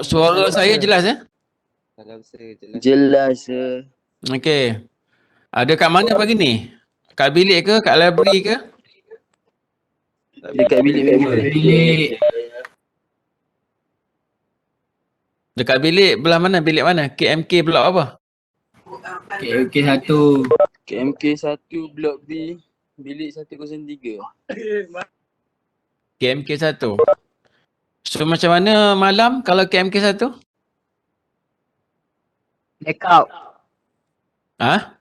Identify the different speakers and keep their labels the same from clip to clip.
Speaker 1: Suara saya jelas ya?
Speaker 2: Salam sir, jelas.
Speaker 3: Jelas.
Speaker 1: Okey. Ada kat mana pagi ni? Kat bilik ke? Kat library ke?
Speaker 3: Dekat bilik member.
Speaker 1: Dekat bilik belah mana? Bilik mana? KMK blok apa?
Speaker 4: KMK 1.
Speaker 3: KMK 1 Blok B, bilik 103.
Speaker 1: KMK 1. So macam mana malam kalau KMK 1?
Speaker 4: Blackout.
Speaker 1: Ha?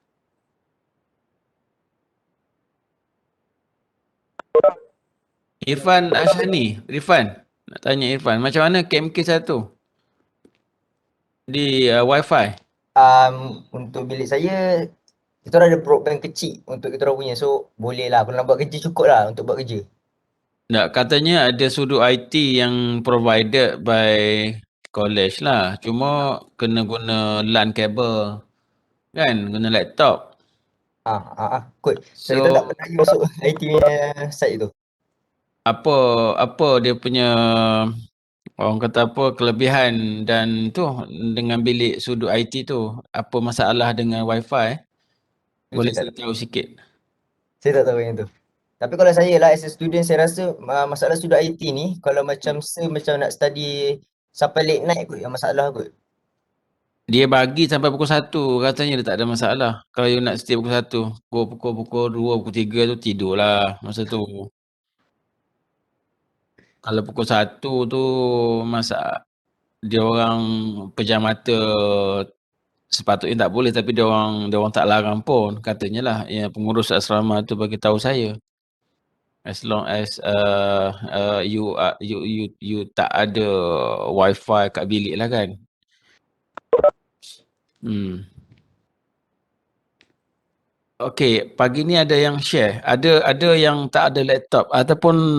Speaker 1: Irfan Ashani. Irfan. Nak tanya Irfan. Macam mana KMK 1? Di wifi?
Speaker 5: Untuk bilik saya, kita orang ada broadband kecil untuk kita orang punya. So, boleh lah. Kalau nak buat kerja cukup lah untuk buat kerja.
Speaker 1: Tak, katanya ada sudut IT yang provided by college lah. Cuma kena guna LAN kabel. Kan? Guna laptop.
Speaker 5: Kot. So, kita tak pernah masuk IT punya site tu.
Speaker 1: Apa dia punya orang kata apa kelebihan dan tu dengan bilik sudut IT tu? Apa masalah dengan wifi? Boleh saya tahu sikit?
Speaker 5: Saya tak tahu yang tu. Tapi kalau saya lah as a student, saya rasa masalah sudut IT ni, kalau macam macam nak study sampai late night kot yang masalah kot.
Speaker 1: Dia bagi sampai pukul 1, katanya dia tak ada masalah. Kalau you nak stay pukul 1, pukul 2, pukul 3 tu tidurlah masa tu. Kalau pukul 1 tu dia orang pejam mata sepatutnya tak boleh, tapi dia orang tak larang pun katanya lah. Ya, pengurus asrama tu bagi tahu saya. As long as you tak ada wifi kat bilik lah kan. Okey, pagi ni ada yang share. Ada yang tak ada laptop ataupun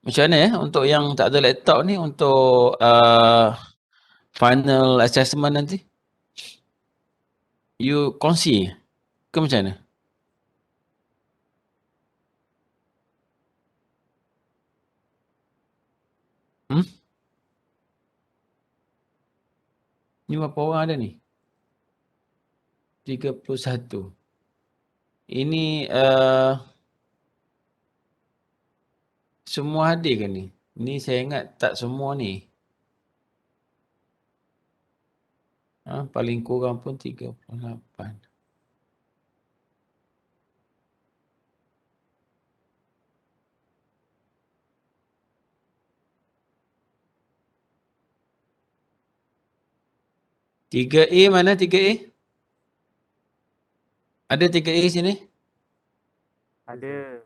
Speaker 1: macam mana untuk yang tak ada laptop ni untuk final assessment nanti? You kongsi ke macam mana? Ni berapa orang ada ni? 31. Ini semua hadir ke ni? Ni saya ingat tak semua ni. Paling kurang pun 38. Tiga A mana 3A? Ada 3A sini?
Speaker 2: Ada.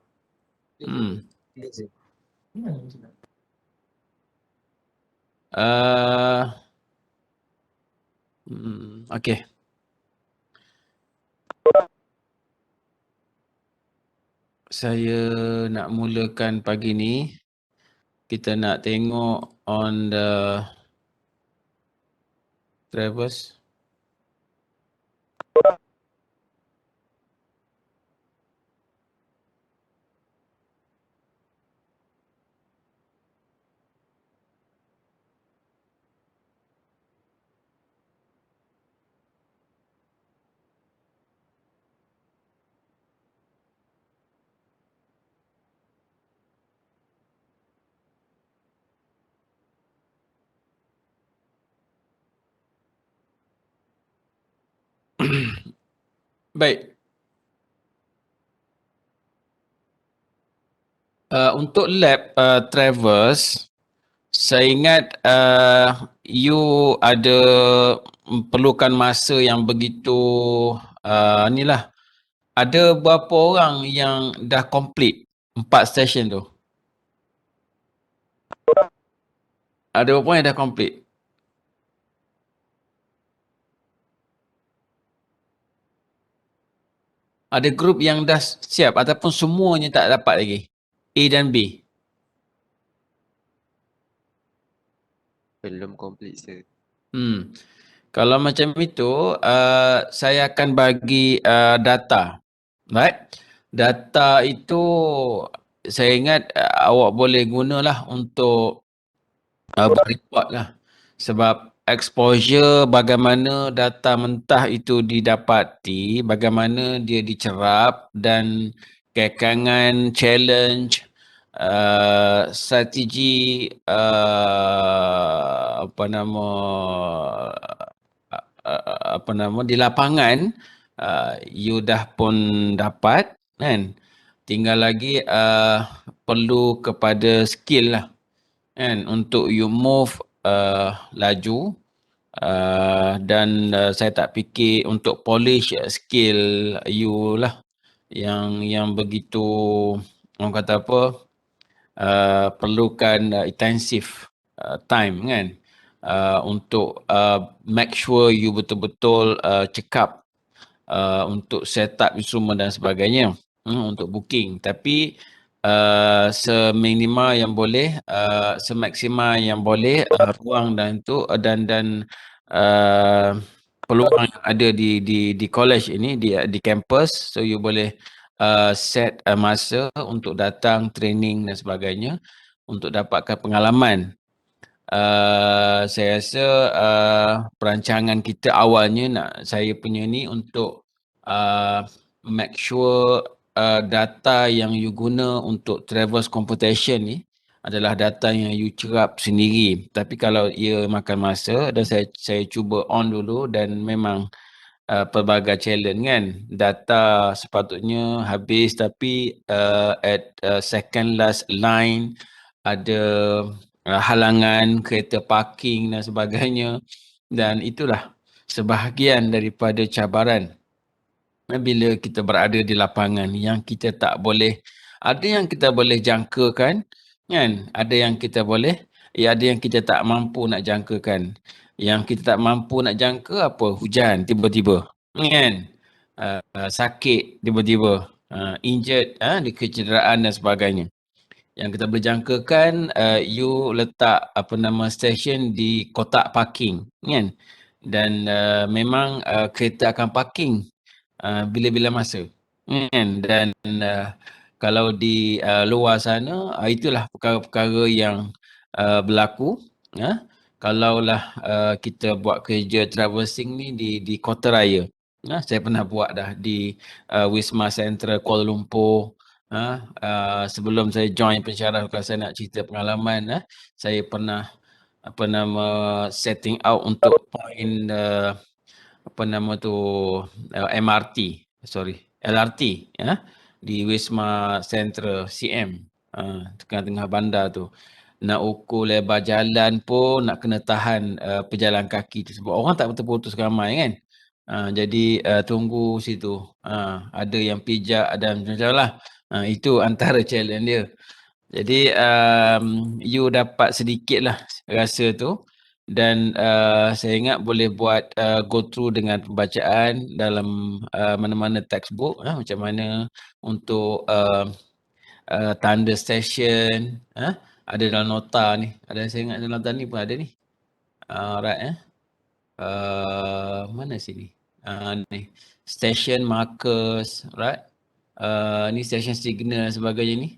Speaker 1: Okey. Saya nak mulakan pagi ni. Kita nak tengok on the Travers. Baik. Untuk lab Travers, saya ingat you ada perlukan masa yang begitu inilah. Ada berapa orang yang dah complete 4 session tu? Ada berapa orang yang dah complete? Ada grup yang dah siap ataupun semuanya tak dapat lagi? A dan B?
Speaker 2: Belum complete sir.
Speaker 1: Kalau macam itu, saya akan bagi data. Right? Data itu saya ingat awak boleh gunalah untuk berreport lah. Sebab exposure bagaimana data mentah itu didapati, bagaimana dia dicerap dan kekangan challenge strategi di lapangan you dah pun dapat kan. Tinggal lagi perlu kepada skill lah kan untuk you move laju dan saya tak fikir untuk polish skill you lah yang begitu orang kata apa perlukan intensif time kan untuk make sure you betul-betul cekap untuk set up instrumen dan sebagainya untuk booking. Tapi seminima yang boleh, semaksima yang boleh ruang dan itu dan peluang yang ada di college ini di campus, so you boleh set masa untuk datang training dan sebagainya untuk dapatkan pengalaman. Saya rasa perancangan kita awalnya saya punya ni untuk make sure data yang you guna untuk Travers Computation ni adalah data yang you cerap sendiri. Tapi kalau ia makan masa dan saya cuba on dulu dan memang pelbagai challenge kan. Data sepatutnya habis tapi at second last line ada halangan kereta parking dan sebagainya, dan itulah sebahagian daripada cabaran bila kita berada di lapangan yang kita tak boleh, ada yang kita boleh jangkakan kan, ada yang kita boleh, ada yang kita tak mampu nak jangkakan. Yang kita tak mampu nak jangka apa? Hujan tiba-tiba kan, sakit tiba-tiba, injured, kecederaan dan sebagainya. Yang kita boleh jangkakan, you letak stesen di kotak parking kan, dan memang kereta akan parking bila-bila masa kan, dan kalau di luar sana itulah perkara-perkara yang berlaku. Kalaulah kita buat kerja traversing ni di Kota Raya, saya pernah buat dah di Wisma Central Kuala Lumpur. Sebelum saya join pensyarah, kalau saya nak cerita pengalaman, saya pernah setting out untuk point LRT di Wisma Central CM, tengah-tengah bandar tu. Nak ukur lebar jalan pun nak kena tahan pejalan kaki tu sebab orang tak betul-betul ramai kan. Jadi tunggu situ, ada yang pijak, ada macam-macam lah. Itu antara challenge dia. Jadi you dapat sedikit lah rasa tu, dan saya ingat boleh buat go through dengan pembacaan dalam mana-mana textbook, macam mana untuk tanda session, ada dalam nota ni, ada saya ingat dalam nota ni pun ada ni. Alright, mana sini? Ni station markers, right? Ni station signal dan sebagainya ni.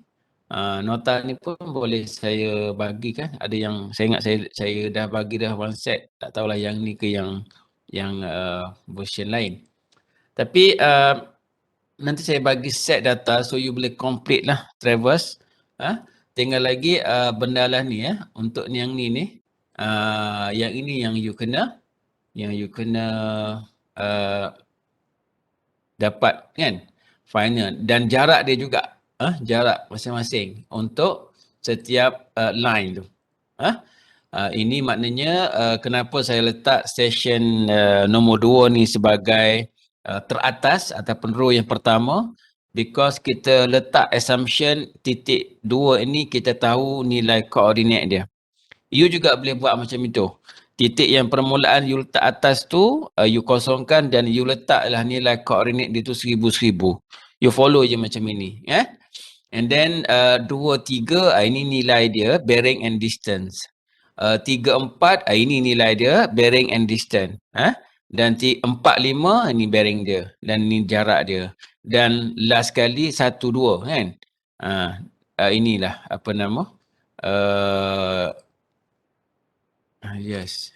Speaker 1: Nota ni pun boleh saya bagikan. Ada yang saya ingat saya dah bagi dah one set. Tak tahulah yang ni ke yang version lain. Tapi nanti saya bagi set data so you boleh complete lah Travers. Tinggal lagi benda lah ni untuk yang ni. Yang ini yang you kena dapat kan, final, dan jarak dia juga, jarak masing-masing untuk setiap line tu. Ini maknanya kenapa saya letak session nombor 2 ni sebagai teratas ataupun row yang pertama, because kita letak assumption titik 2 ini kita tahu nilai koordinat dia. You juga boleh buat macam itu. Titik yang permulaan you letak atas tu, you kosongkan dan you letaklah nilai koordinat dia tu 1000. You follow je macam ini. And then 2, 3, ini nilai dia, bearing and distance. 3, 4, ini nilai dia, bearing and distance. Dan 4, 5, ini bearing dia. Dan ini jarak dia. Dan last kali 1, 2 kan. Inilah Yes.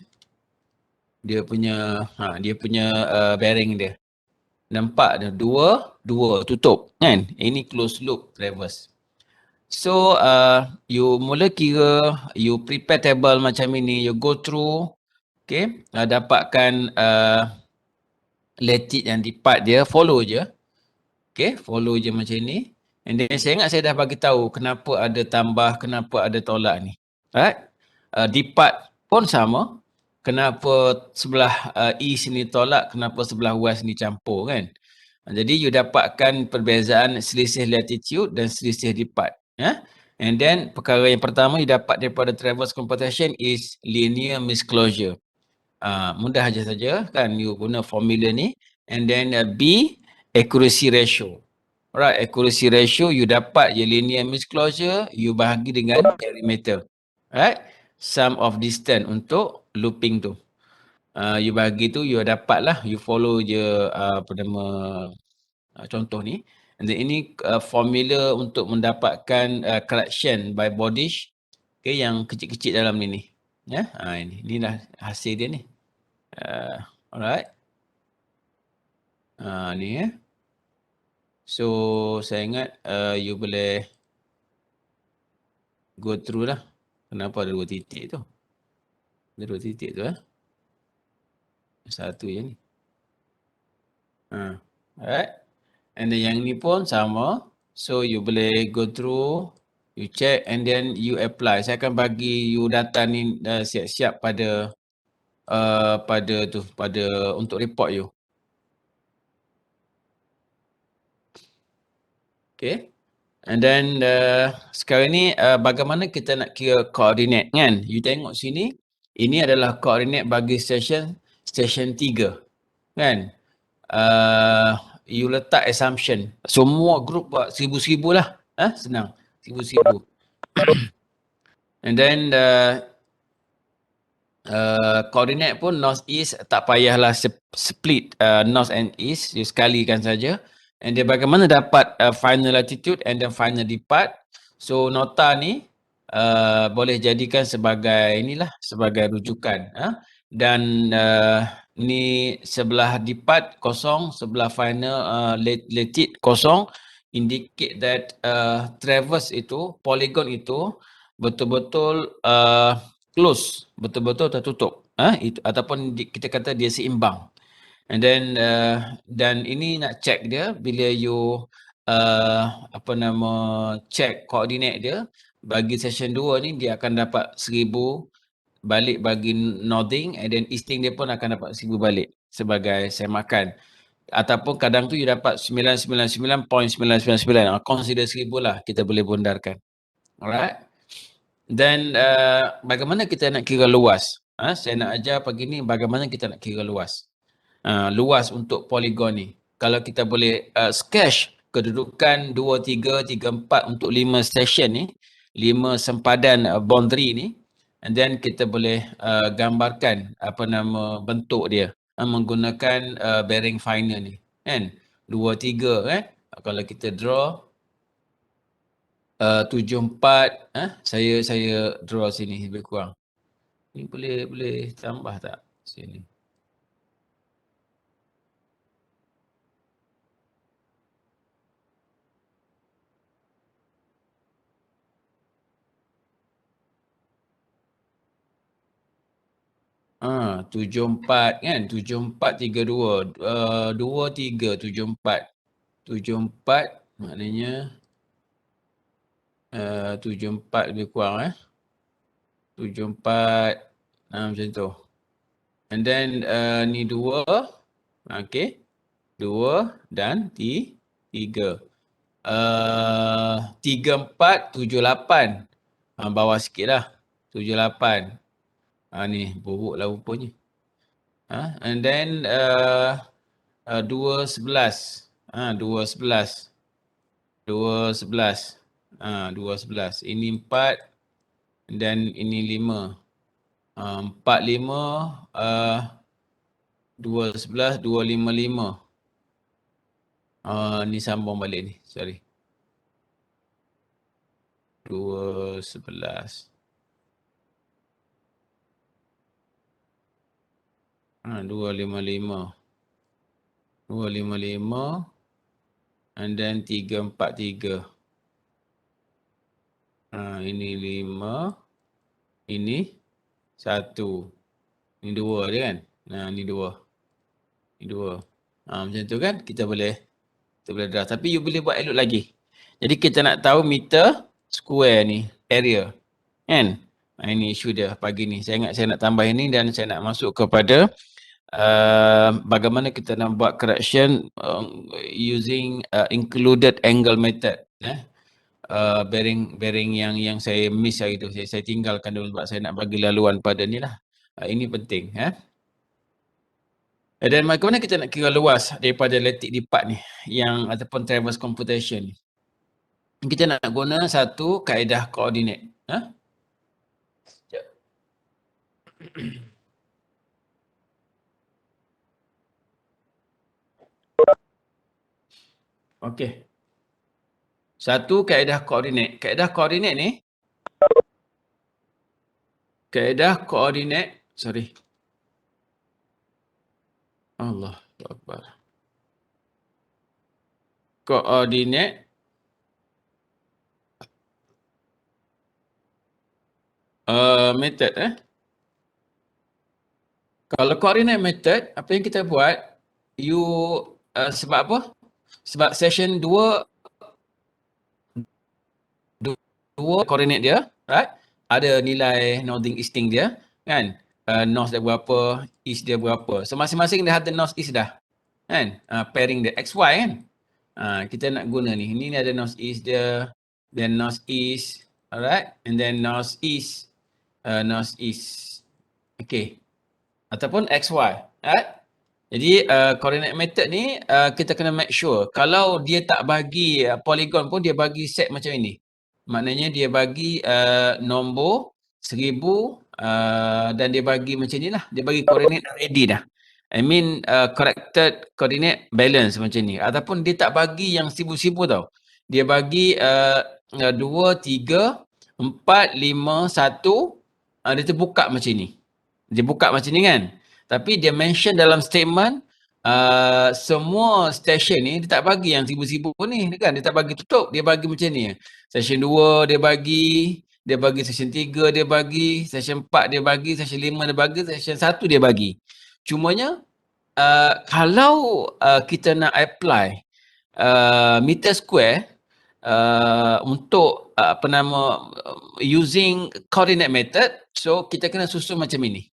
Speaker 1: Dia punya bearing dia. Nampak dia dua tutup kan? Ini close loop traverse. So you mula kira, you prepare table macam ini, you go through, okay, dapatkan latitude yang depart dia, follow je. Okay, follow je macam ni. And then saya ingat saya dah bagi tahu kenapa ada tambah, kenapa ada tolak ni. Right? Depart pun sama. Kenapa sebelah east ni tolak, kenapa sebelah west ni campur kan. Jadi you dapatkan perbezaan selisih latitude dan selisih depart. And then perkara yang pertama you dapat daripada traverse computation is linear misclosure. Mudah saja kan, you guna formula ni. And then B, accuracy ratio. Alright, accuracy ratio you dapat je linear misclosure, you bahagi dengan perimeter. Right, sum of distance untuk looping tu. You bahagi tu, you dapat lah, you follow je apa nama contoh ni. And then ini formula untuk mendapatkan correction by Bodish, okay, yang kecil-kecil dalam ni. Ya, inilah hasil dia ni. Alright. Ni ya. So saya ingat you boleh go through lah. Kenapa ada 2 titik tu? Ada 2 titik tu Satu je ni. Alright. And then yang ni pun sama. So you boleh go through, you check and then you apply. Saya akan bagi you data ni siap-siap pada untuk report you. Okay. And then sekarang ni bagaimana kita nak kira koordinat kan? You tengok sini. Ini adalah koordinat bagi station 3 kan? You letak assumption. Semua group buat 1000 lah. Senang. 1000. And then koordinat pun north east tak payahlah split north and east, you sekalikan saja. And then bagaimana dapat final latitude and then final depart. So nota ni boleh jadikan sebagai sebagai rujukan. Dan ni sebelah depart kosong, sebelah final latitude kosong, indicate that traverse itu, polygon itu betul-betul close, betul-betul tertutup. Itu ataupun kita kata dia seimbang. And then dan ini nak check dia bila you check koordinat dia bagi session 2 ni, dia akan dapat 1000 balik bagi northing, and then easting dia pun akan dapat 1000 balik sebagai semakan. Ataupun kadang tu you dapat 999.999. Consider 1000 lah, kita boleh bondarkan. Alright. Dan bagaimana kita nak kira luas? Saya nak ajar pagi ni bagaimana kita nak kira luas. Luas untuk poligon ni. Kalau kita boleh sketch kedudukan 2, 3, 3, 4 untuk 5 station ni, 5 sempadan boundary ni, and then kita boleh gambarkan bentuk dia menggunakan bearing finder ni kan. 2, 3 kan. Kalau kita draw 7, 4 saya draw sini lebih kurang. Ni boleh tambah tak sini? Ah, 74 kan? 74, 32. 2, 3, 74. 74 maknanya 74 lebih kurang 74 macam tu. And then ni 2. Okay. 2 dan 3. 3, 4, 7, 8. Bawah sikit lah. 7, 8. Ni buruk lah rupanya. And then 2, 11. 2, 11. 2, 11. 2, 11. Ini 4 dan ini 5. 4, 5. 2, 11. 2, 5, 5. Ni sambung balik ni. Sorry. 2, 11. 255. 255 and then 343. Ini 5, ini 1. Ini 2 dia kan? Ni 2. Ni 2. Macam tu kan? Kita boleh draft. Tapi you boleh buat elok lagi. Jadi kita nak tahu meter square ni, area. Kan? Ini isu dia pagi ni. Saya ingat saya nak tambah ini dan saya nak masuk kepada bagaimana kita nak buat correction using included angle method. Bearing yang saya miss hari tu. Saya tinggalkan dulu sebab saya nak bagi laluan pada ni lah. Ini penting. Dan bagaimana kita nak kira luas daripada lattice depart ni yang ataupun traverse computation ni. Kita nak guna satu kaedah koordinat. Sekejap. Okey. Satu kaedah koordinat. Kaedah koordinat, sorry. Allah Akbar. Koordinat method. Kalau coordinate method, apa yang kita buat, you sebab apa? Sebab session 2 coordinate dia, right? Ada nilai northing easting dia, kan? North dia berapa, east dia berapa. So masing-masing dia ada north east dah. Kan? Pairing dia XY kan? Kita nak guna ni. Ini ada north east dia, then north east, alright? And then north east. Okay. Ataupun XY, right? Jadi coordinate method ni kita kena make sure kalau dia tak bagi polygon pun dia bagi set macam ini. Maknanya dia bagi nombor 1000 dan dia bagi macam ni lah. Dia bagi coordinate ready dah. I mean corrected coordinate balance macam ni. Ataupun dia tak bagi yang 1000 tau. Dia bagi 2, 3, 4, 5, 1. Dia terbuka macam ni. Dia buka macam ni kan. Tapi dia mention dalam statement semua station ni dia tak bagi yang 1000 ni kan. Dia tak bagi tutup. Dia bagi macam ni. Session 2 dia bagi session 3 dia bagi, session 4 dia bagi, session 5 dia bagi, session 1 dia bagi. Cumanya kalau kita nak apply meter square untuk using coordinate method, so kita kena susun macam ini.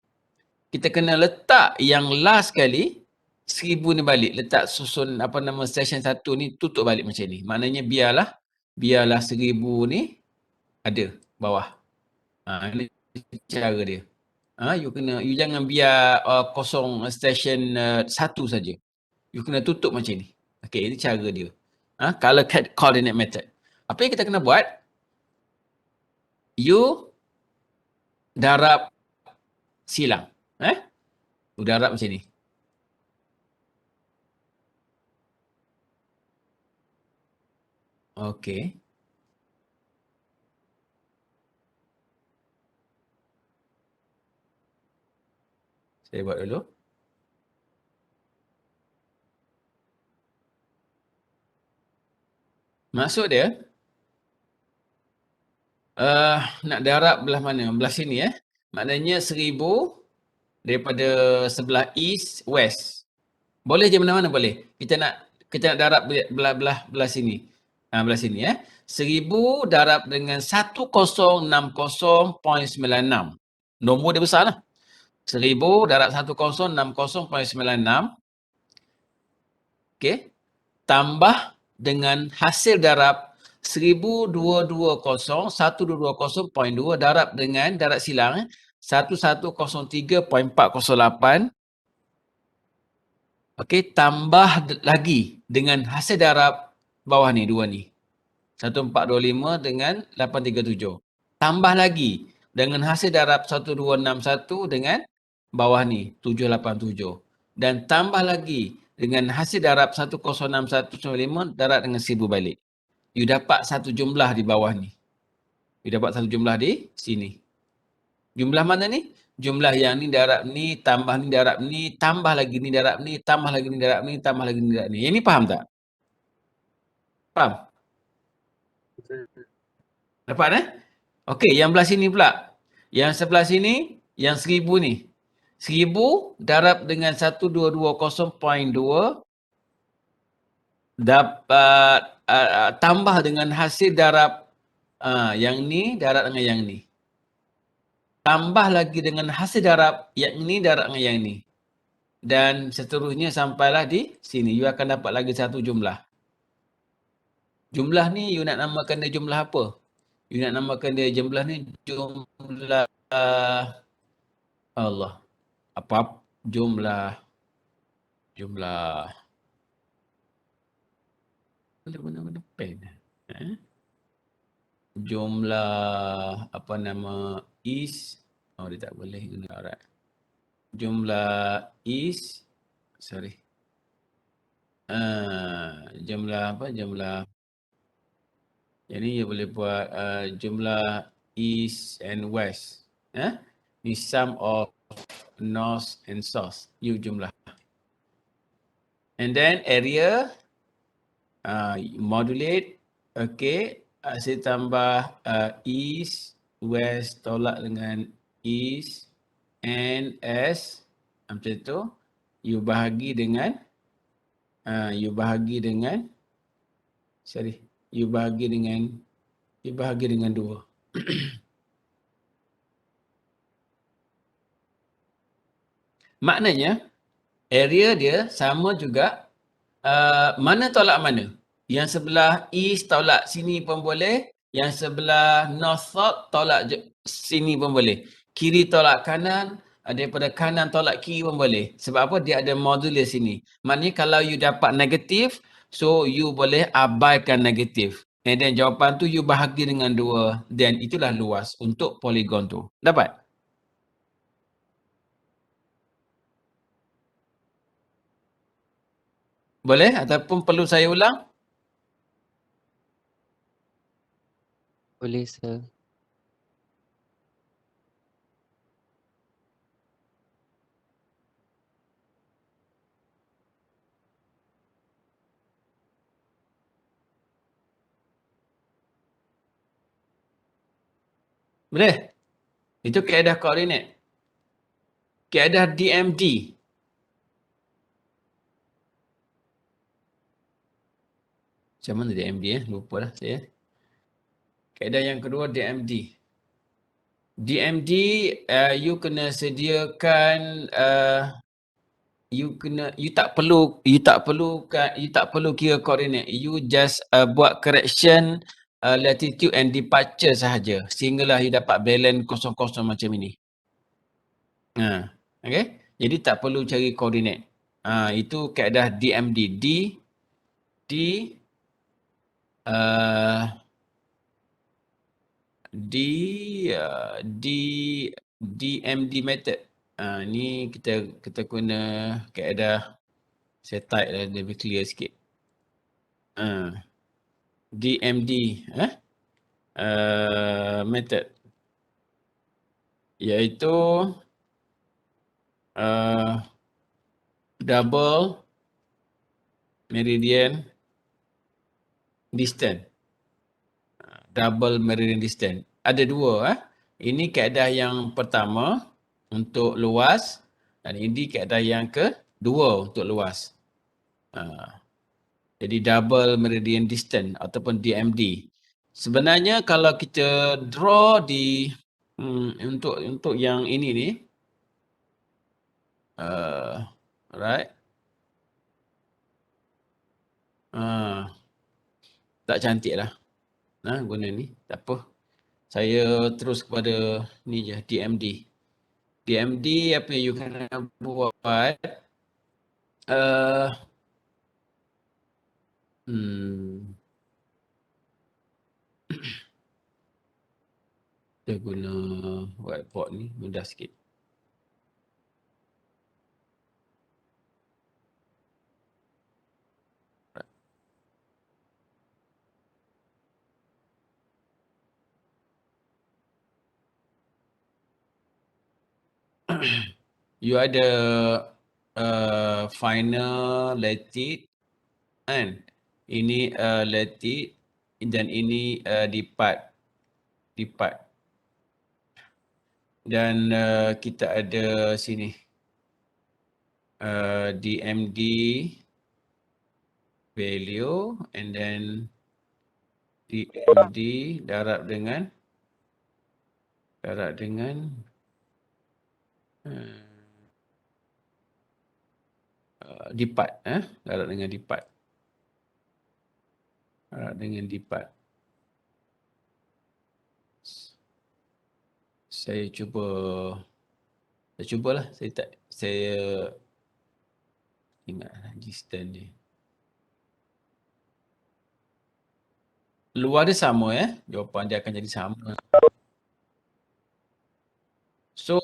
Speaker 1: Kita kena letak yang last kali 1000 ni balik, letak susun session 1 ni tutup balik macam ni. Maknanya biarlah 1000 ni ada bawah. Ini cara dia. You jangan biar kosong station 1 saja. You kena tutup macam ni. Okey, ini cara dia. Color coordinate method. Apa yang kita kena buat? You darab silang. You darab macam ni. Okey. Saya buat dulu. Maksud dia nak darab belah mana? Belah sini Maknanya 1000 daripada sebelah east west. Boleh je mana-mana boleh. Kita nak darab belah sini. Belah sini 1000 darab dengan 1060.96. Nombor dia besar lah. 1000 darab 1060.96. Okey. Tambah dengan hasil darab 1220.2 darab dengan darab silang 1103.408. Okey, tambah lagi dengan hasil darab bawah ni, dua ni. 1425 dengan 837. Tambah lagi dengan hasil darab 1261 dengan bawah ni, 787. Dan tambah lagi dengan hasil darab 106195 darab dengan 1000 balik. You dapat satu jumlah di bawah ni. You dapat satu jumlah di sini. Jumlah mana ni? Jumlah yang ni darab ni, tambah ni darab ni, tambah lagi ni darab ni, tambah lagi ni darab ni, tambah lagi ni darab ni. Yang ni faham tak? Faham? Dapat Okey, yang belah sini pula. Yang sebelah sini, yang 1000 ni. 1000 darab dengan 1220.2 dapat tambah dengan hasil darab yang ni darab dengan yang ni. Tambah lagi dengan hasil darab yang ni darab dengan yang ni. Dan seterusnya sampailah di sini. You akan dapat lagi satu jumlah. Jumlah ni you nak namakan dia jumlah apa? You nak namakan dia jumlah ni jumlah Allah. Apa? Jumlah mana pen. Jumlah apa nama is. Oh, dia tak boleh guna Arab. Jumlah is. Sorry. Jumlah apa? Jumlah. Yang ni dia boleh buat jumlah east and west. Ni sum of north and south. You jumlah. And then area. Modulate. Okay. Saya tambah east, west tolak dengan east and s. Macam tu. You bahagi dengan you bahagi dengan 2. Maknanya area dia sama juga mana tolak mana. Yang sebelah east tolak sini pun boleh, yang sebelah north south tolak sini pun boleh. Kiri tolak kanan, daripada kanan tolak kiri pun boleh. Sebab apa? Dia ada modulus sini. Maknanya kalau you dapat negatif, so you boleh abaikan negatif. And then jawapan tu you bahagi dengan 2. Then itulah luas untuk poligon tu. Dapat? Boleh? Ataupun perlu saya ulang?
Speaker 2: Boleh, sir.
Speaker 1: Boleh? Itu kaedah koordinat. Kaedah DMD. Macam mana DMD Lupa lah saya. Kaedah yang kedua DMD. DMD you kena sediakan you tak perlu kira koordinat. You just buat correction latitude and departure sahaja sehinggalah you dapat balance kosong-kosong macam ini. Okay? Jadi tak perlu cari koordinat. Itu kaedah DMD. DMD method. Ni kita guna kaedah, saya type lah lebih clear sikit. DMD method iaitu double meridian distance. Double meridian distance. Ada 2. Ini kaedah yang pertama untuk luas dan ini kaedah yang kedua untuk luas. Jadi double meridian distance ataupun DMD. Sebenarnya kalau kita draw di untuk yang ini ni, right? Tak cantik lah. Guna ni, tak apa. Saya terus kepada ni je, DMD. DMD apa yang you kena buat, kita guna whiteboard ni, mudah sikit. you ada final latitude kan. Ini latitude dan ini dipart. Dan kita ada sini DMD value and then DMD darab dengan dipart, darab dengan dipart. Saya cubalah, saya ingat distance dia. Luar dia sama jawapan dia akan jadi sama. So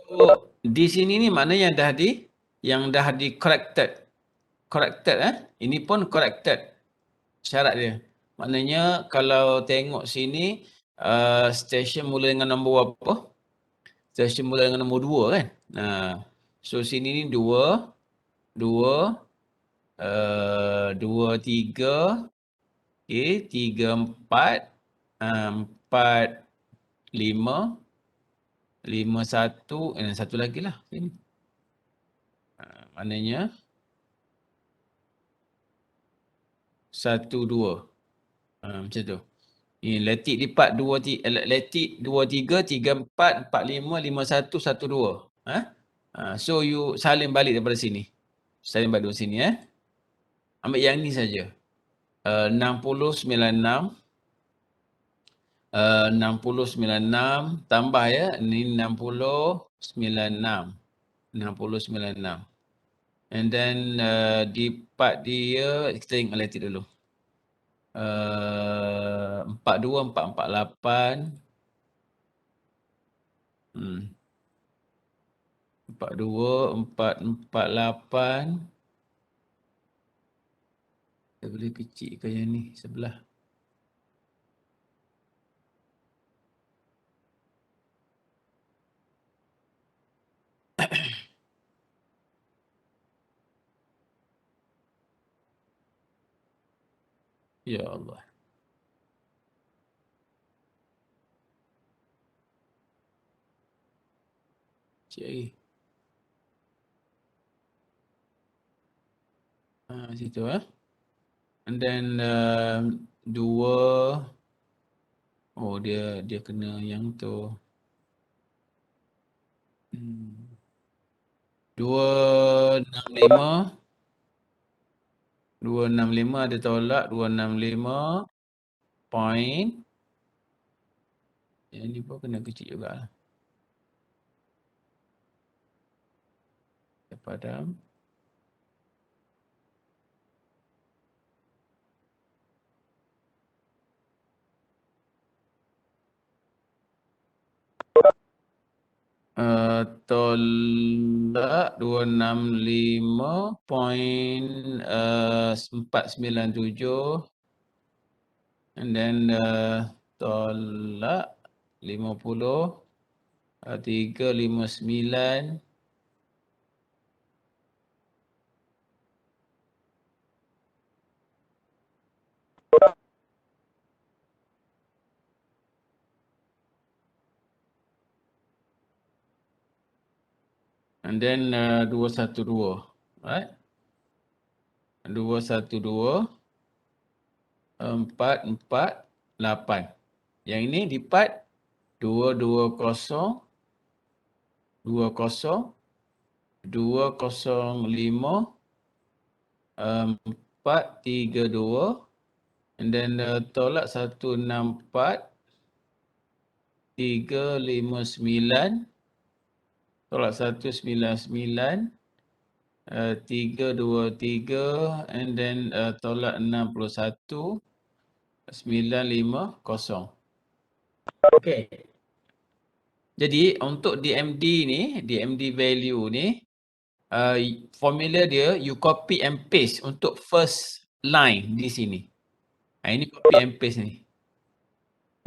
Speaker 1: di sini ni mana yang dah di corrected. Ini pun corrected syarat dia. Maknanya kalau tengok sini station mula dengan nombor apa? Station mula dengan nombor 2 kan. So sini ni 2 3 okay, 3 4 4 5 1 dan satu lagi lah sini. Maknanya 1 2 macam tu. Ini latitude dipart 2 latitude 2 3 3 4 4 5 5 1 1 2. So you salin balik daripada sini. Ambil yang ni saja. 60 96 tambah ni 60 96. And then di part dia kita tengok latitude dulu. 42 448 42 448 kita boleh kecilkan yang ni sebelah. Ya Allah. Cik lagi. Situ And then 2 dia kena yang tu. 265 ada tolak 265 point. Yang ni pun kena kecil juga lah. Padam. Tolak 265.497 and then tolak 50 359 and then 212, right? 212 448. Yang ini dipart 220 205 432 and then tolak 164 359 tolak 199 323 and then tolak 61 950. Okey. Jadi untuk DMD value ni formula dia you copy and paste untuk first line di sini. Ini copy and paste ni.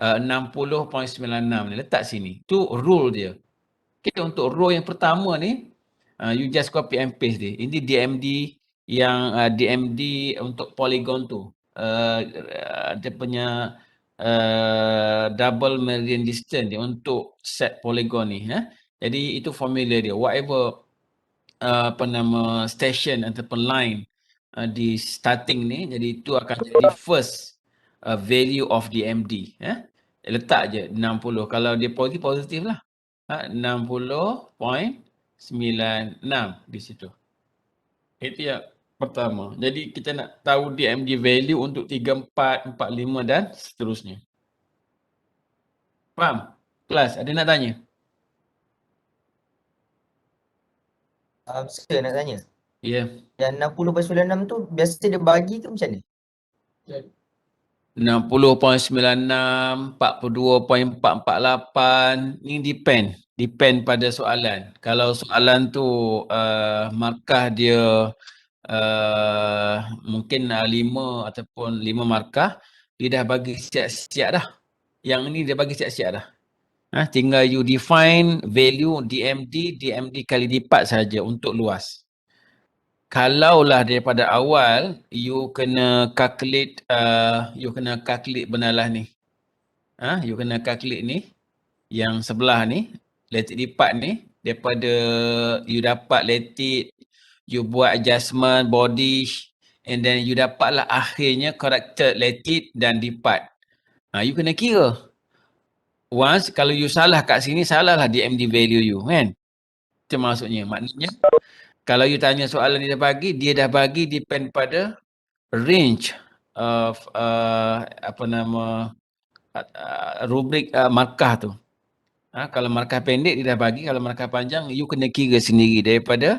Speaker 1: 60.96 ni letak sini. Tu rule dia. Okay, untuk row yang pertama ni, you just copy and paste dia. Ini DMD yang DMD untuk polygon tu. Dia punya double meridian distance dia untuk set polygon ni. Jadi itu formula dia. Whatever station ataupun line di starting ni, jadi itu akan jadi first value of DMD. Letak je 60. Kalau dia positif lah. 60.96 di situ. Itu yang pertama. Jadi kita nak tahu DMD value untuk 34, 45 dan seterusnya. Faham? Kelas, ada nak tanya?
Speaker 5: Saya nak tanya.
Speaker 1: Ya.
Speaker 5: Yang 60/96 tu biasa dia bagi ke macam ni?
Speaker 1: 60.96, 42.448, ni depend pada soalan. Kalau soalan tu markah dia mungkin 5 ataupun 5 markah, dia dah bagi siap-siap dah. Yang ni dia bagi siap-siap dah. Tinggal you define value DMD kali lipat saja untuk luas. Kalaulah daripada awal you kena calculate benalah ni. You kena calculate ni yang sebelah ni, lattice lipat ni, daripada you dapat lattice, you buat adjustment body, and then you dapatlah akhirnya corrected lattice dan lipat. You kena kira. Once kalau you salah kat sini, salahlah DMD value you, kan? Itu maksudnya. Maknanya kalau you tanya soalan dia dah bagi depend pada range of rubrik markah tu. Kalau markah pendek dia dah bagi, kalau markah panjang you kena kira sendiri daripada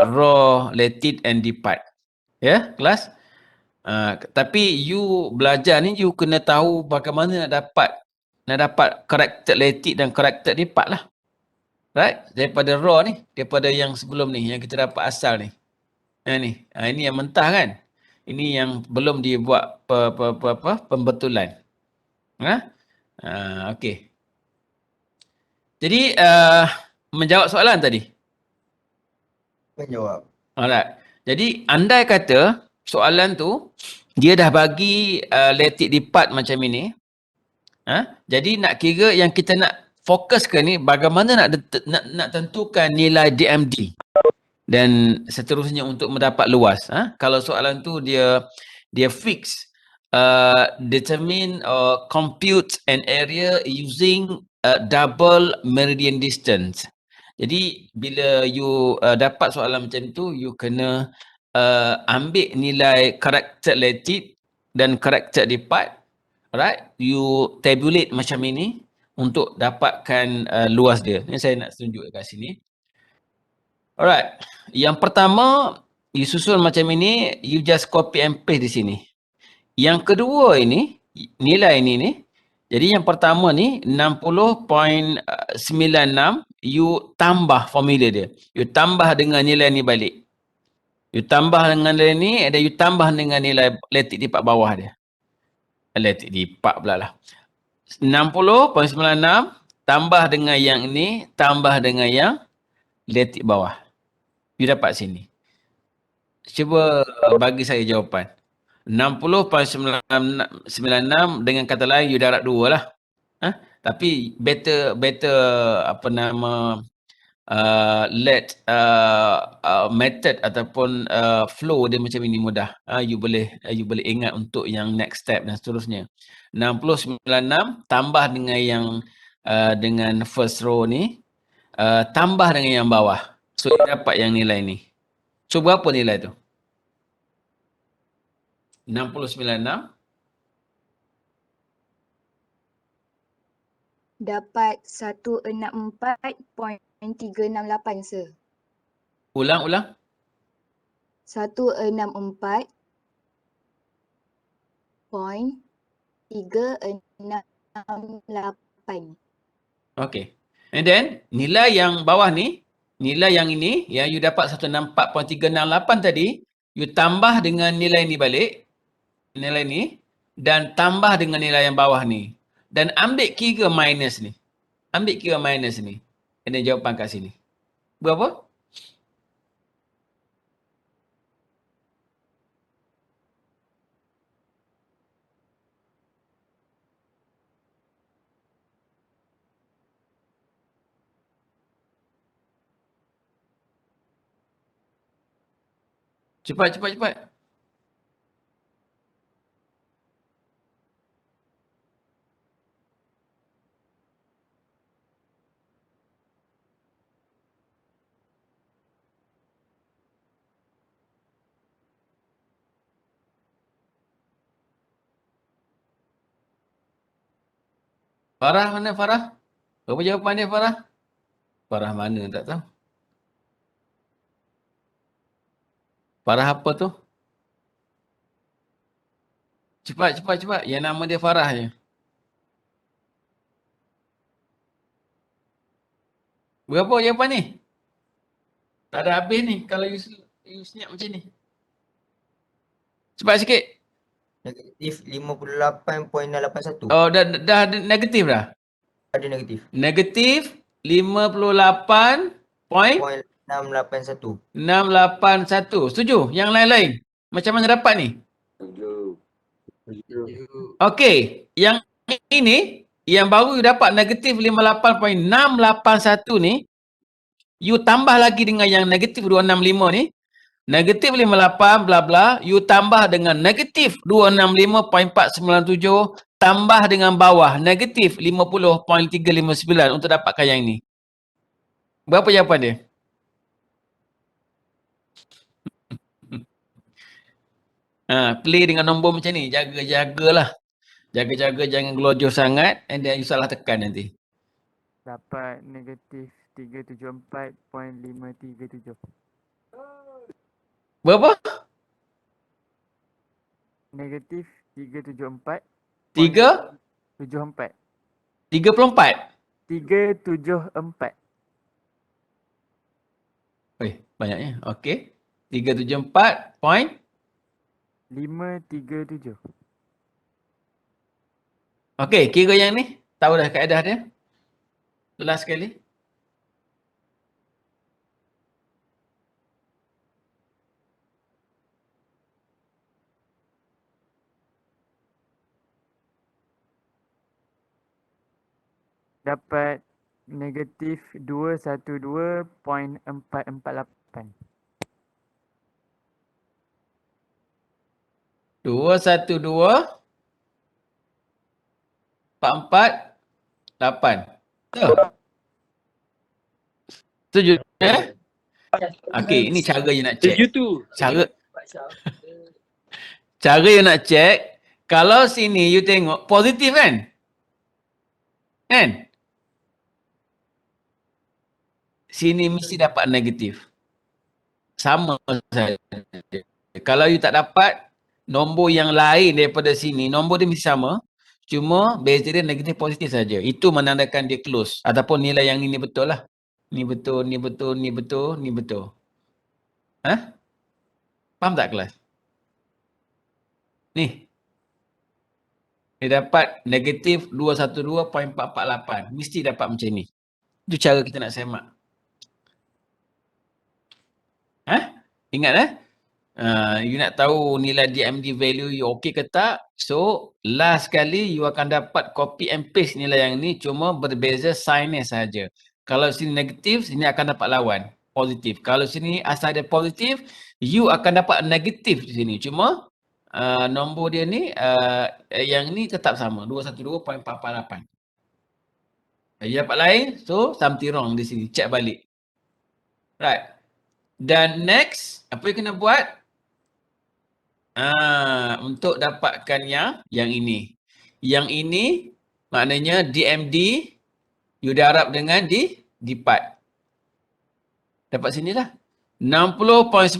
Speaker 1: raw, lattice and depart. Ya, kelas? Tapi you belajar ni you kena tahu bagaimana nak dapat corrected lattice dan corrected depart lah. Right? Daripada raw ni, daripada yang sebelum ni, yang kita dapat asal ni. Ini yang mentah kan? Ini yang belum dibuat pembetulan. Okey. Jadi, menjawab soalan tadi.
Speaker 5: Menjawab.
Speaker 1: Alright. Jadi, andai kata soalan tu, dia dah bagi lattice depart macam ini. Jadi, nak kira yang kita nak fokuskan ni bagaimana nak tentukan nilai DMD dan seterusnya untuk mendapat luas. Kalau soalan tu dia fix determine or compute an area using double meridian distance. Jadi bila you dapat soalan macam tu, you kena ambil nilai corrected lattice dan corrected depart. Alright, you tabulate macam ini untuk dapatkan luas dia. Ini saya nak tunjuk kat sini. Alright. Yang pertama, you susun macam ini, you just copy and paste di sini. Yang kedua ini, nilai ini ni. Jadi yang pertama ni 60.96, you tambah formula dia. You tambah dengan nilai ni balik. You tambah dengan nilai ni dan you tambah dengan nilai lattice lipat bawah dia. Lattice lipat pula lah. 60.96 tambah dengan yang ini, tambah dengan yang lattice bawah. You dapat sini. Cuba bagi saya jawapan. 60.96 dengan kata lain you darab 2 lah. Tapi better method ataupun flow dia macam ini mudah. You boleh ingat untuk yang next step dan seterusnya. 60.96 tambah dengan yang dengan first row ni, tambah dengan yang bawah. So dapat yang nilai ni. So berapa nilai tu? 60.96
Speaker 6: dapat 164.368 sir.
Speaker 1: Ulang.
Speaker 6: 164.368.
Speaker 1: Okay. And then nilai yang bawah ni, nilai yang ini yang you dapat 164.368 tadi, you tambah dengan nilai ni balik, nilai ni, dan tambah dengan nilai yang bawah ni. Dan ambil kira minus ni. Ini jawapan kat sini. Berapa? Cepat. Farah mana Farah? Berapa jawapan dia Farah? Farah mana tak tahu. Farah apa tu? Cepat. Yang nama dia Farah je. Berapa jawapan ni? Tak ada habis ni kalau you senyap macam ni. Cepat sikit.
Speaker 5: Negatif 58.81.
Speaker 1: Oh, dah ada negatif dah?
Speaker 5: Ada negatif.
Speaker 1: Negatif 58 point
Speaker 5: 681.
Speaker 1: 681. Setuju? Yang lain-lain? Macam mana dapat ni? Okey. Yang ini, yang baru you dapat negatif 58.681 ni, you tambah lagi dengan yang negatif 265 ni, negatif 58 bla bla, you tambah dengan negatif 265.497 tambah dengan bawah negatif 50.359 untuk dapatkan yang ini. Berapa jawapan dia? Play dengan nombor macam ni. Jaga-jagalah. Jaga-jaga jangan gelojoh sangat and then you salah tekan nanti.
Speaker 7: Dapat negatif 374.537.
Speaker 1: Berapa?
Speaker 7: Negatif 374.
Speaker 1: 3?
Speaker 7: 74.
Speaker 1: 34?
Speaker 7: 374.
Speaker 1: Banyaknya. Okey. 374 point
Speaker 7: 537.
Speaker 1: Okey, kira yang ni. Tahu dah kaedah dia? Last sekali.
Speaker 7: Dapat negatif 212.448.
Speaker 1: 212 448. Setuju? Okey, ini cara you nak check.
Speaker 3: Setuju tu.
Speaker 1: Cara you nak check. Kalau sini you tengok positif kan? Kan? Sini mesti dapat negatif. Sama saja. Kalau you tak dapat nombor yang lain daripada sini, nombor dia mesti sama. Cuma beza dia negatif positif saja. Itu menandakan dia close. Ataupun nilai yang ini betul lah. Ni betul, ni betul, ni betul, ni betul. Faham tak kelas? Ni. Dia dapat negatif 212.448. Mesti dapat macam ni. Itu cara kita nak semak. Ingat you nak tahu nilai DMD value you okey ke tak? So, last kali you akan dapat copy and paste nilai yang ni, cuma berbeza signnya sahaja. Kalau sini negatif, sini akan dapat lawan. Positif. Kalau sini asal dia positif, you akan dapat negatif di sini. Cuma nombor dia ni, yang ni tetap sama. 212.448. You dapat lain, so something wrong di sini. Check balik. Right. Dan next, apa yang kena buat? Untuk dapatkan yang ini. Yang ini maknanya DMD you darab dengan D4. Dapat sini lah. 60.96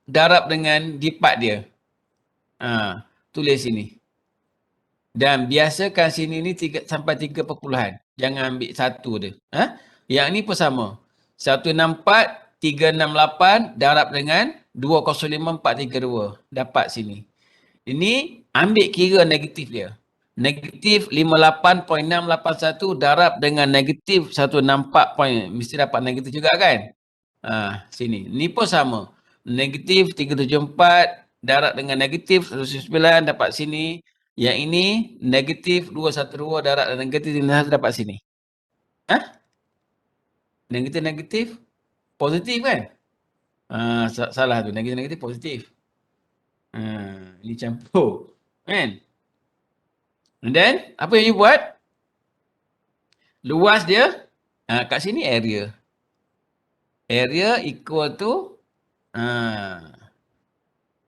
Speaker 1: darab dengan D4 dia. Tulis sini. Dan biasakan sini ni 3 sampai 3 perpuluhan. Jangan ambil satu dia. Yang ni pun sama. 164.368 darab dengan 205.432. Dapat sini. Ini ambil kira negatif dia. Negatif 58.681 darab dengan negatif 164 point. Mesti dapat negatif juga kan? Sini. Ni pun sama. Negatif 374 darab dengan negatif 109 dapat sini. Yang ini negatif 212 darab dengan negatif 1 dapat sini. Negatif-negatif positif kan? Salah tu. Negatif-negatif positif. Ini campur. Kan? And then, apa yang you buat? Luas dia, kat sini area. Area equal to,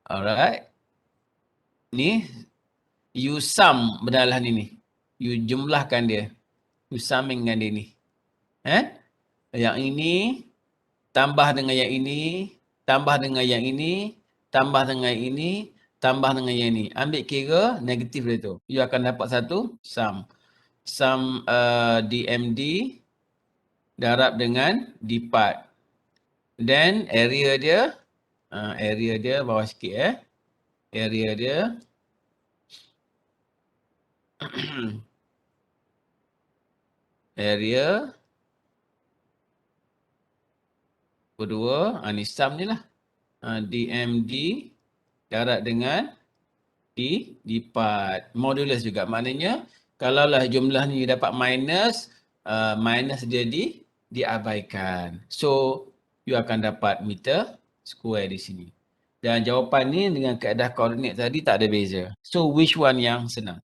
Speaker 1: alright. Ni, you sum benda ni ni. You jumlahkan dia. You summing dengan dia ni. Yang ini, tambah dengan yang ini, tambah dengan yang ini, tambah dengan ini, tambah dengan yang ini. Ambil kira negatif dia tu. You akan dapat satu sum. Sum DMD darab dengan dipart. Then area dia bawah sikit Area dia area kedua, ni sum ni lah. DMD darab dengan dipart. Modulus juga. Maknanya kalaulah jumlah ni dapat minus, minus dia diabaikan. So, you akan dapat meter square di sini. Dan jawapan ni dengan kaedah koordinat tadi tak ada beza. So, which one yang senang?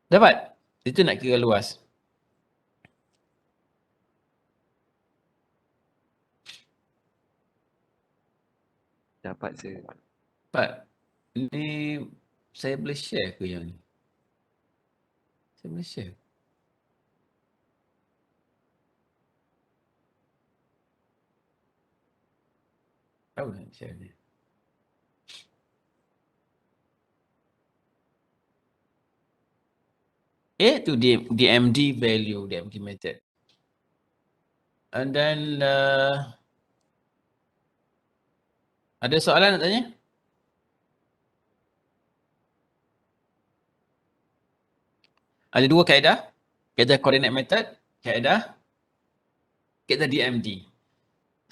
Speaker 1: Dapat? Itu nak kira luas.
Speaker 2: Dapat sir.
Speaker 1: Dapat. Ni saya boleh share ke yang ni? Saya boleh share. Tahu nak share ni? Tu DMD value, DMD method. And then, ada soalan nak tanya? Ada dua kaedah. Kaedah coordinate method, kaedah DMD.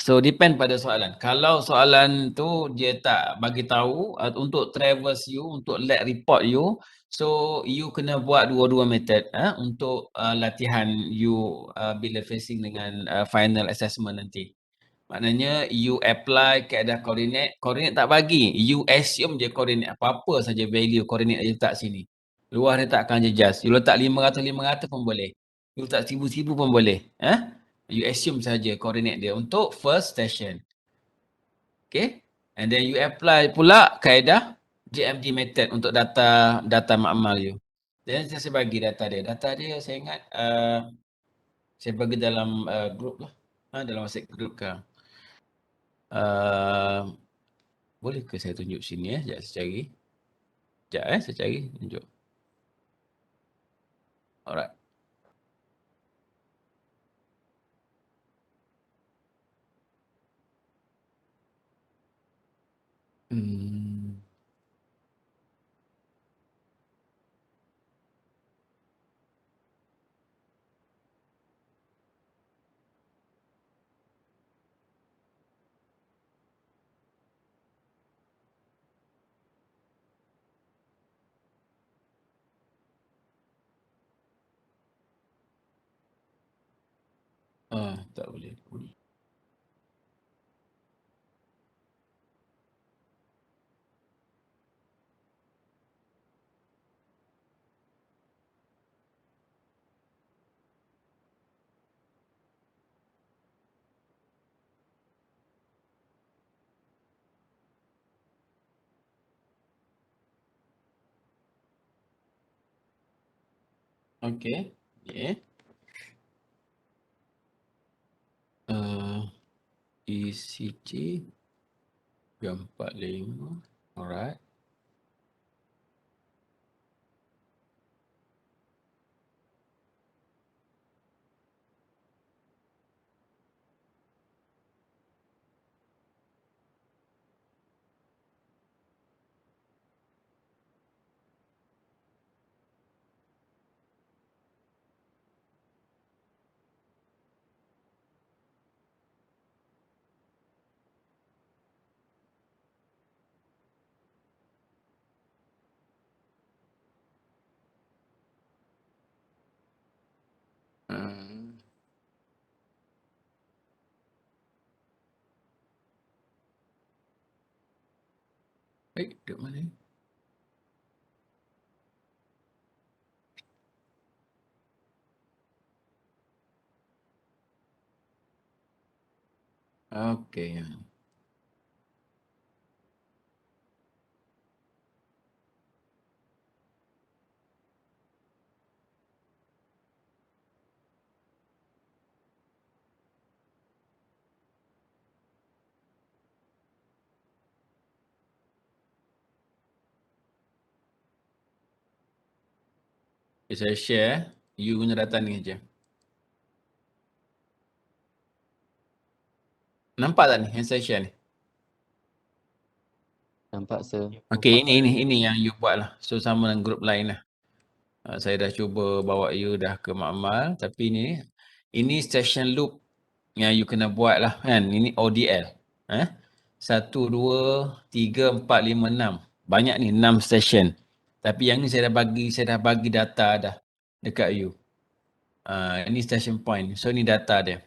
Speaker 1: So, depend pada soalan. Kalau soalan tu dia tak bagi tahu untuk traverse you, untuk let report you, so you kena buat dua-dua method untuk latihan you bila facing dengan final assessment nanti. Maknanya you apply kaedah coordinate tak bagi. You assume je coordinate apa-apa saja value coordinate dia letak sini. Luar dia tak akan jejas. You letak 500 pun boleh. You letak 1000 pun boleh. You assume saja coordinate dia untuk first station. Okay. And then you apply pula kaedah GMD method untuk data makmal you. Then saya bagi data dia. Data dia saya ingat saya bagi dalam group lah. Dalam WhatsApp group ke. Boleh ke saya tunjuk sini Sekejap saya cari. Sekejap saya cari. Tunjuk. Alright. Tak boleh. Okay. ECG 345. Alright. Duduk mana ni? Okey. Okay, saya share. You punya data ni je. Nampak tak ni yang saya share ni?
Speaker 2: Nampak sir.
Speaker 1: Okey, ini yang you buat lah. So sama dengan grup lain lah. Saya dah cuba bawa you dah ke makmal, tapi ini session loop yang you kena buat lah kan. Ini ODL. 1, 2, 3, 4, 5, 6. Banyak ni, 6 session. Tapi yang ni saya dah bagi data dah dekat you. Ini session point. So ni data dia.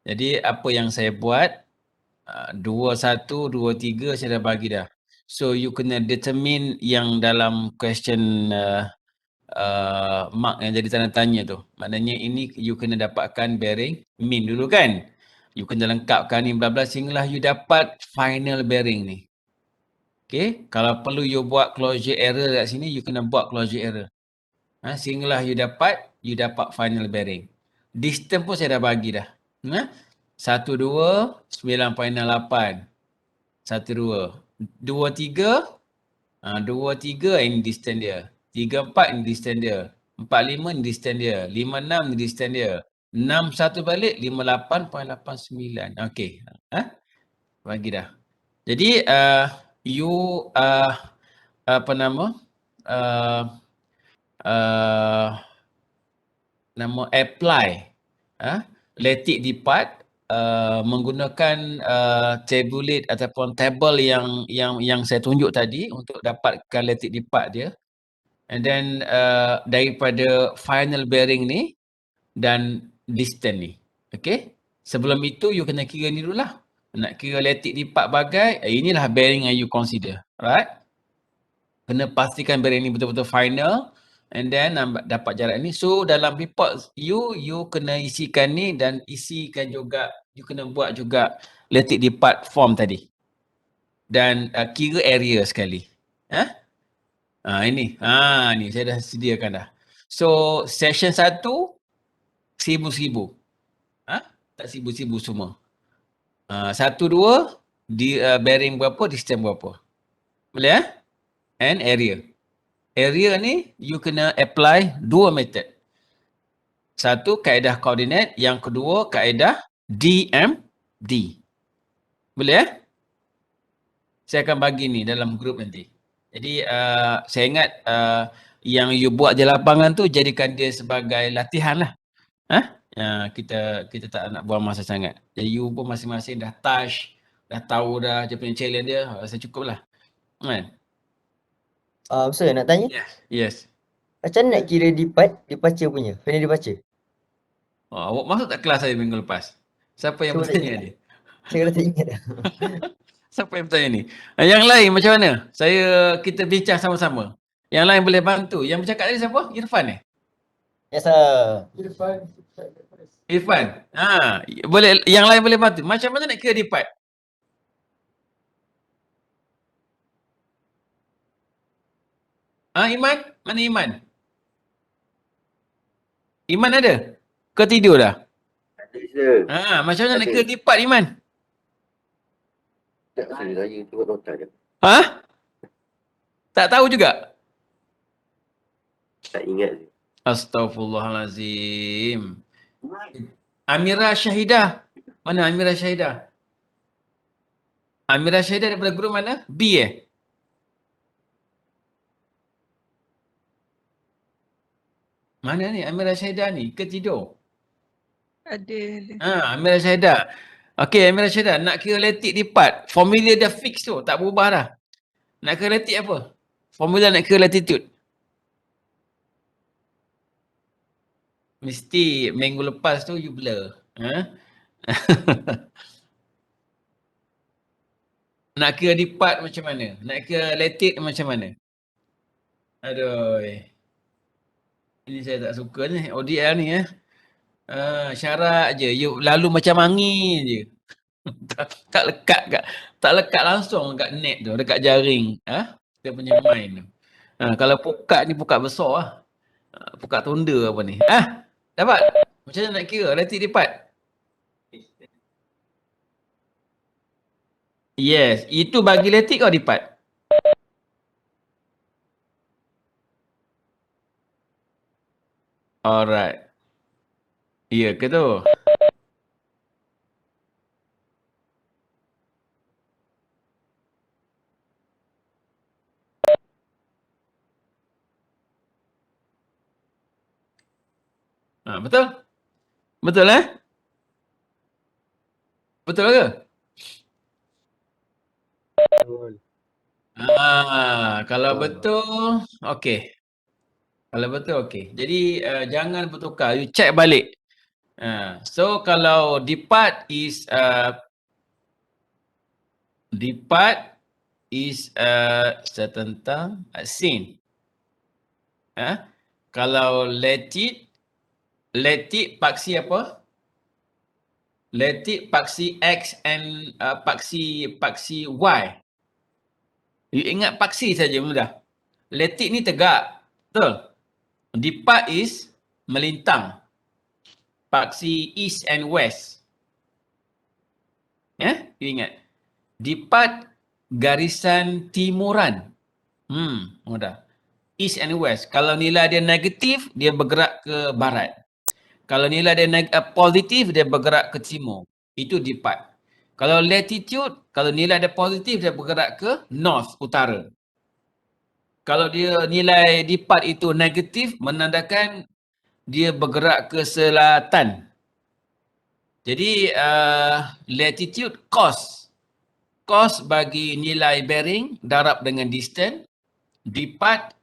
Speaker 1: Jadi apa yang saya buat, 2, 1, 2, 3 saya dah bagi dah. So you kena determine yang dalam question mark yang jadi tanda tanya tu. Maknanya ini you kena dapatkan bearing mean dulu kan. You kena lengkapkan ni bla bla sehinggalah you dapat final bearing ni. Okay, kalau perlu you buat closure error kat sini, you kena buat closure error. Sehinggalah you dapat final bearing. Distance pun saya dah bagi dah. 1, 2, 9.68. 1, 2. 2, 3. 2, 3 ini distance dia. 3, 4 ini distance dia. 4, 5 ini distance dia. 5, 6 ini distance dia. 6, 1 balik 58.89. Okey. Bagi dah. Jadi you apa nama? Nama apply lattice depart menggunakan tabulate ataupun table yang saya tunjuk tadi untuk dapatkan lattice depart dia. And then daripada final bearing ni dan distance ni. Okay. Sebelum itu you kena kira ni dulu lah. Nak kira lattice depart bagai, inilah bearing yang you consider. Right? Kena pastikan bearing ni betul-betul final. And then dapat jarak ni. So dalam report you kena isikan ni dan isikan juga, you kena buat juga lattice depart form tadi. Dan kira area sekali. Ini. Ni saya dah sediakan dah. So session 1, 1000. Tak 1000 semua. 1, 2, bearing berapa, distance berapa. Boleh And area. Area ni you kena apply 2 method. Satu kaedah koordinat, yang kedua kaedah DMD. Boleh Saya akan bagi ni dalam grup nanti. Jadi saya ingat yang you buat di lapangan tu jadikan dia sebagai latihan lah. Kita tak nak buang masa sangat. Jadi you pun masing-masing dah touch, dah tahu dah dia punya challenge dia, rasa cukup lah. Kan?
Speaker 5: Sir nak tanya,
Speaker 1: Yes.
Speaker 5: macam mana nak kira dibaca punya? Kena dibaca?
Speaker 1: Awak masuk tak kelas saya minggu lepas? Siapa yang
Speaker 5: Saya
Speaker 1: bertanya
Speaker 5: tak-
Speaker 1: ni?
Speaker 5: Saya dah tak ingat dah.
Speaker 1: Siapa yang bertanya ni? Yang lain macam mana? Kita bincang sama-sama. Yang lain boleh bantu. Yang bercakap tadi siapa? Irfan ni?
Speaker 5: Yes sir.
Speaker 1: Irfan. Boleh, yang lain boleh bantu. Macam mana nak kira dipat? Iman? Mana Iman? Iman ada? Ke tidur dah?
Speaker 8: Ada sir.
Speaker 1: Macam mana nak
Speaker 8: Ada.
Speaker 1: kira dipat Iman?
Speaker 8: Tak saya tengok nota je.
Speaker 1: Tak tahu juga?
Speaker 8: Tak ingat.
Speaker 1: Astaghfirullahalazim. Amira Syahidah. Mana Amira Syahidah? Amira Syahidah daripada guru mana? B Mana ni Amira Syahidah ni? Ke tidur?
Speaker 9: Ada.
Speaker 1: Amira Syahidah. Okey, Amira Syahidah. Nak kira lattice depart. Formula dah fix tu. Tak berubah dah. Nak kira lattice apa? Formula nak kira latitude. Mesti minggu lepas tu you blur. Nak kira dipat macam mana? Nak kira letik macam mana? Aduh. Ini saya tak suka ni. ODL ni syarat je. You lalu macam angin je. tak lekat kat, tak lekat langsung kat net tu, dekat jaring. Kita punya main tu. Kalau pukat ni pukat besar lah. Pukat tunda apa ni. Dapat? Macam mana nak kira? Letik dipat? Yes. Itu bagi letik kau dipat? Alright. Ya ke tu? Betul? Betul Betul ke?
Speaker 2: Betul.
Speaker 1: Kalau
Speaker 2: Betul.
Speaker 1: betul, okey. Kalau betul, okey. Jadi, jangan bertukar. You check balik. So, kalau dipat is tentang sin. Kalau letik paksi apa? Letik paksi X and paksi Y. You ingat paksi saja mudah. Letik ni tegak. Betul? Dipat is melintang. Paksi east and west. You ingat. Dipat garisan timuran. Mudah. East and west. Kalau nilai dia negatif, dia bergerak ke barat. Kalau nilai dia positif, dia bergerak ke timur. Itu dipat. Kalau latitude, kalau nilai dia positif, dia bergerak ke north, utara. Kalau dia nilai dipat itu negatif, menandakan dia bergerak ke selatan. Jadi latitude cos. Cos bagi nilai bearing, darab dengan distance. Dipat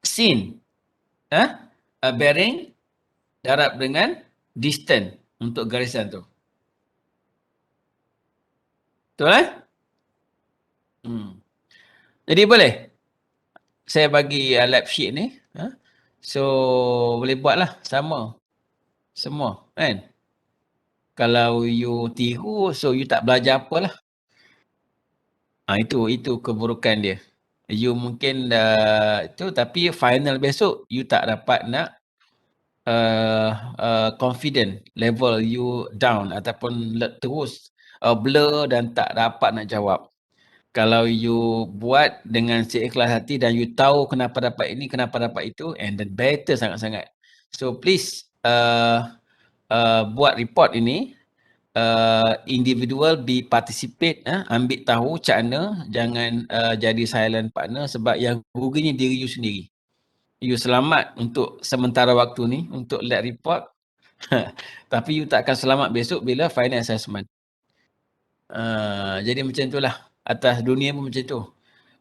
Speaker 1: sin. Bearing, darab dengan distance untuk garisan tu. Betul Jadi boleh? Saya bagi lab sheet ni. So, boleh buatlah sama. Semua, kan? Kalau you tiru, so you tak belajar apalah. Itu keburukan dia. You mungkin itu, tapi final besok, you tak dapat nak confident level you down ataupun terus blur dan tak dapat nak jawab. Kalau you buat dengan seikhlas hati dan you tahu kenapa dapat ini, kenapa dapat itu, and then better sangat-sangat. So please buat report ini, individual be participate, ambil tahu macam mana, jangan jadi silent partner sebab yang ruginya diri you sendiri. You selamat untuk sementara waktu ni, untuk lab report, tapi you tak akan selamat besok bila final assessment. Jadi macam itulah. Atas dunia pun macam tu.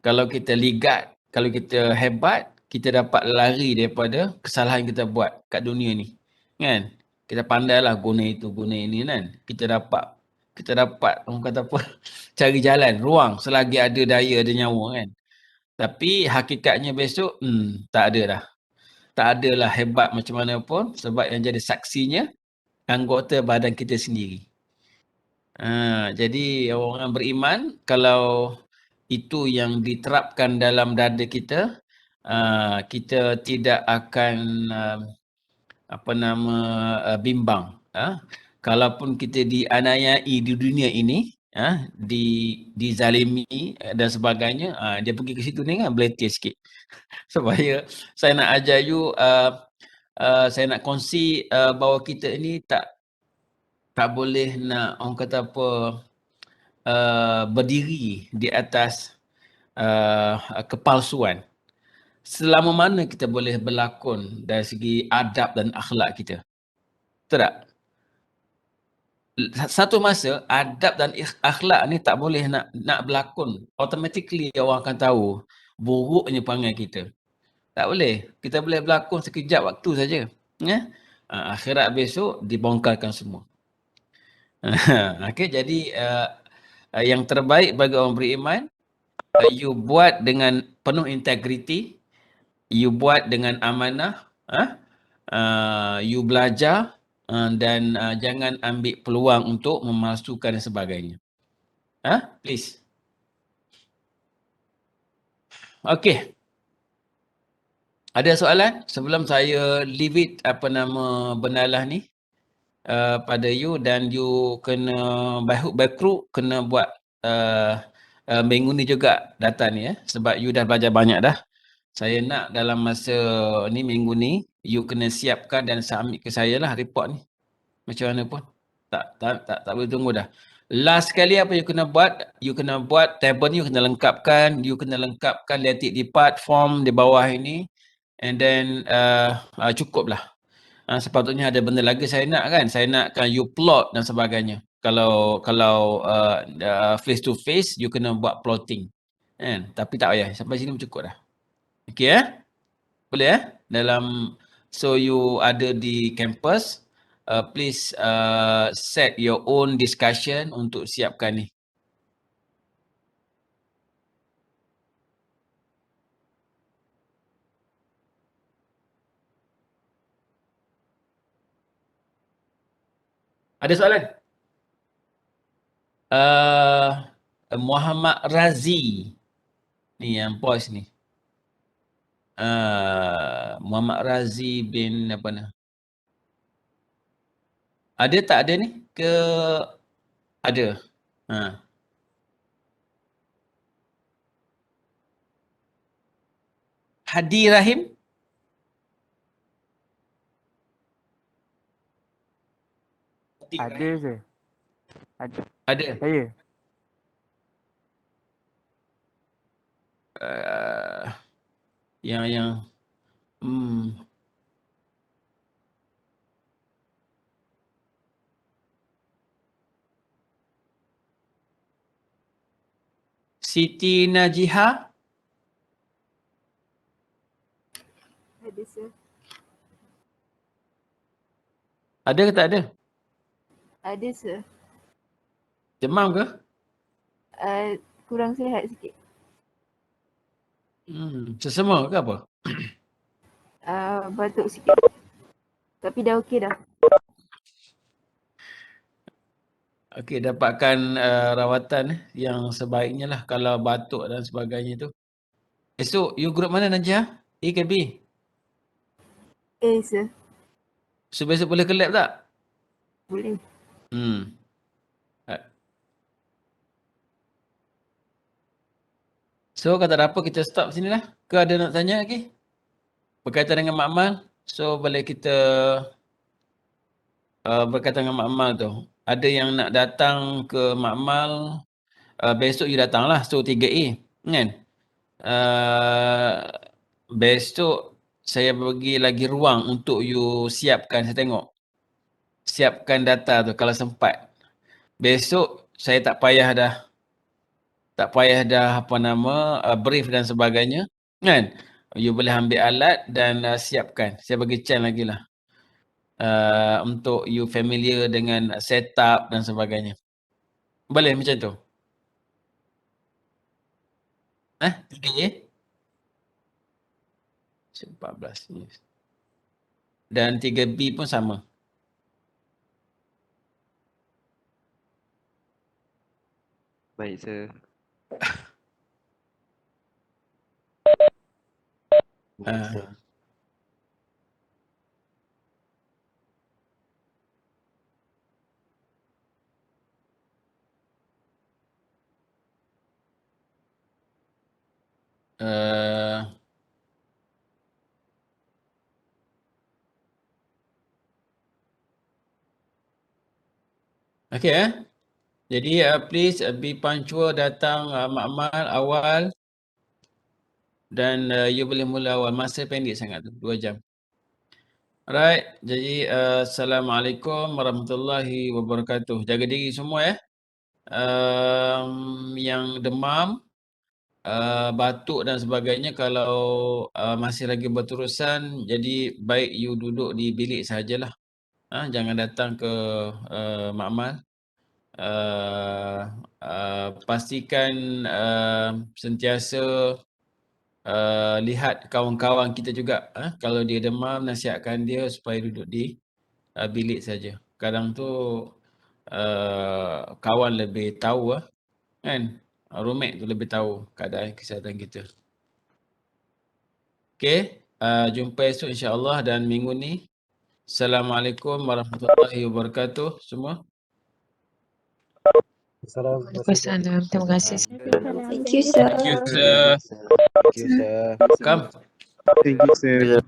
Speaker 1: Kalau kita ligat, kalau kita hebat, kita dapat lari daripada kesalahan kita buat kat dunia ni. Kan? Kita pandailah guna itu, guna ini kan. Kita dapat, orang kata apa, cari jalan, ruang selagi ada daya, ada nyawa kan. Tapi hakikatnya besok, tak ada dah. Tak adalah hebat macam mana pun sebab yang jadi saksinya anggota badan kita sendiri. Jadi orang beriman, kalau itu yang diterapkan dalam dada kita, kita tidak akan bimbang. Kalaupun kita dianiayai di dunia ini, dizalimi dan sebagainya, dia pergi ke situ ni kan, beletih sikit. Supaya saya nak ajar you, saya nak kongsi bahawa kita ini tak boleh nak, orang kata apa, berdiri di atas kepalsuan. Selama mana kita boleh berlakon dari segi adab dan akhlak kita. Betul tak? Satu masa, adab dan akhlak ni tak boleh nak berlakon. Automatically orang akan tahu buruknya perangai kita. Tak boleh. Kita boleh berlakon sekejap waktu saja. Akhirat besok dibongkarkan semua. Okay, jadi yang terbaik bagi orang beriman, you buat dengan penuh integriti, you buat dengan amanah, you belajar, dan jangan ambil peluang untuk memalsukan dan sebagainya. Please. Okey. Ada soalan sebelum saya leave it benalah ni pada you, dan you kena by hook by crook kena buat minggu ni juga data ni sebab you dah belajar banyak dah. Saya nak dalam masa ni minggu ni you kena siapkan dan submit ke saya lah report ni. Macam mana pun. Tak boleh tunggu dah. Last sekali apa you kena buat table ni you kena lengkapkan let it depart form di bawah ini, and then cukup lah. Sepatutnya ada benda lagi saya nak kan. Saya nakkan you plot dan sebagainya. Kalau face to face you kena buat plotting. Kan? Tapi tak payah. Sampai sini cukup dah. Okey Boleh so you ada di campus, please set your own discussion untuk siapkan ni. Ada soalan? Muhammad Razi. Ni yang voice ni. Muhammad Razi bin apa ni? Ada tak ada ni? Ada. Hadi Rahim?
Speaker 7: Ada sir.
Speaker 1: Ada.
Speaker 7: Saya.
Speaker 1: Yang Siti Najiha?
Speaker 6: Ada sir.
Speaker 1: Ada ke tak ada?
Speaker 6: Ada sir.
Speaker 1: Demam ke?
Speaker 6: Kurang sihat sikit.
Speaker 1: Sesama ke apa?
Speaker 6: Batuk sikit. Tapi dah okey dah.
Speaker 1: Okey, dapatkan rawatan yang sebaiknya lah kalau batuk dan sebagainya tu. Esok you group mana Najah? A ke B?
Speaker 6: A sir.
Speaker 1: So besok boleh ke lab tak?
Speaker 6: Boleh.
Speaker 1: So kata ada apa kita stop sini lah. Ke ada nak tanya lagi? Berkaitan dengan makmal. So boleh kita berkaitan dengan makmal tu. Ada yang nak datang ke makmal, besok you datang lah. So 3A. Kan? Besok saya bagi lagi ruang untuk you siapkan, saya tengok. Siapkan data tu kalau sempat. Besok saya tak payah dah brief dan sebagainya. Kan? You boleh ambil alat dan siapkan. Saya bagi chance lagi lah. Untuk you familiar dengan setup dan sebagainya. Boleh macam tu? 3A? 14. Yes. Dan 3B pun sama.
Speaker 2: Baik sir.
Speaker 1: Okey Jadi please be punctual datang makmal awal, dan you boleh mula awal. Masa pendek sangat tu, 2 jam. Alright, jadi Assalamualaikum warahmatullahi wabarakatuh. Jaga diri semua Yang demam, batuk dan sebagainya, kalau masih lagi berterusan, jadi baik you duduk di bilik sahajalah. Jangan datang ke makmal. pastikan sentiasa lihat kawan-kawan kita juga. Kalau dia demam, nasihatkan dia supaya duduk di bilik saja. Kadang tu kawan lebih tahu kan. Roommate tu lebih tahu keadaan kesihatan kita. Okey, jumpa esok insya-Allah dan minggu ni. Assalamualaikum warahmatullahi wabarakatuh semua.
Speaker 9: Waalaikumsalam. Terima kasih.
Speaker 6: Thank you, sir.
Speaker 1: Thank you, sir.
Speaker 3: Thank you, sir.
Speaker 1: Come.
Speaker 10: Thank you, sir.